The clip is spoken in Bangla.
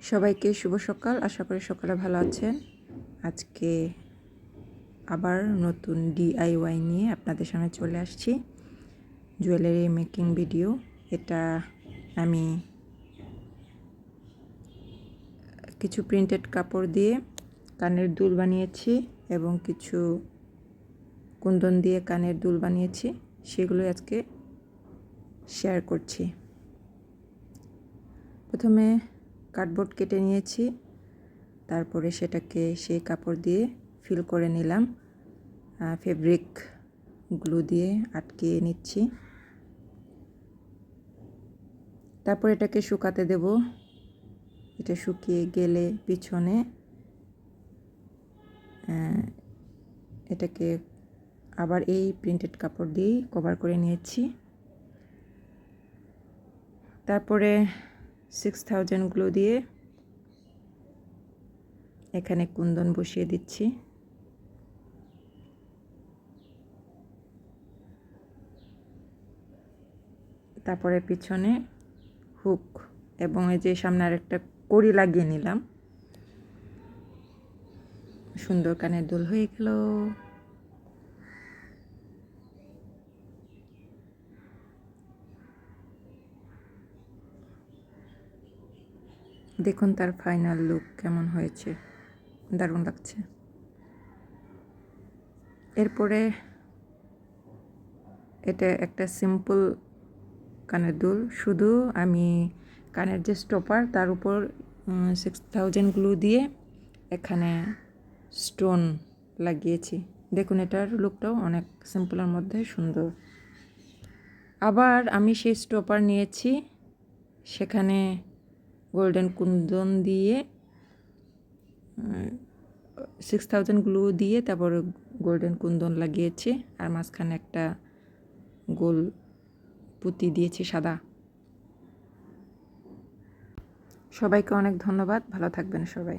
সবাইকে শুভ সকাল। আশা করি সকালে ভালো আছেন। আজকে আবার নতুন ডিআইওয়াই নিয়ে আপনাদের সামনে চলে আসছি। Jewellery making video. এটা আমি কিছু প্রিন্টেড কাপড় দিয়ে কানের দুল বানিয়েছি এবং কিছু কুন্দন দিয়ে কানের দুল বানিয়েছি, সেগুলো আজকে শেয়ার করছি। প্রথমে কার্ডবোর্ড কেটে নিয়েছি, তারপরে সেটাকে সেই কাপড় দিয়ে ফিল করে নিলাম, ফেব্রিক গ্লু দিয়ে আটকে নিচ্ছি। তারপর এটাকে শুকাতে দেব। এটা শুকিয়ে গেলে পিছনে এটাকে আবার এই প্রিন্টেড কাপড় দিয়ে কভার করে নিয়েছি। তারপরে 6000 গ্লু দিয়ে এখানে কুন্দন বসিয়ে দিচ্ছি। তারপরে পিছনে হুক এবং এই যে সামনে আরেকটা কড়ি লাগিয়ে নিলাম। সুন্দর কানের দুল হয়ে গেল। দেখুন তার ফাইনাল লুক কেমন হয়েছে, দারুণ লাগছে। এরপরে এটা একটা সিম্পল কানের দুল, শুধু আমি কানের যে স্টপার তার উপর 6000 গ্লু দিয়ে এখানে স্টোন লাগিয়েছি। দেখুন এটার লুকটাও অনেক সিম্পলের মধ্যে সুন্দর। আবার আমি সেই স্টপার নিয়েছি, সেখানে গোল্ডেন কুন্দন দিয়ে 6000 গ্লু দিয়ে তারপর গোল্ডেন কুন্দন লাগিয়েছি, আর মাঝখানে একটা গোল পুঁতি দিয়েছি সাদা। সবাইকে অনেক ধন্যবাদ। ভালো থাকবেন সবাই।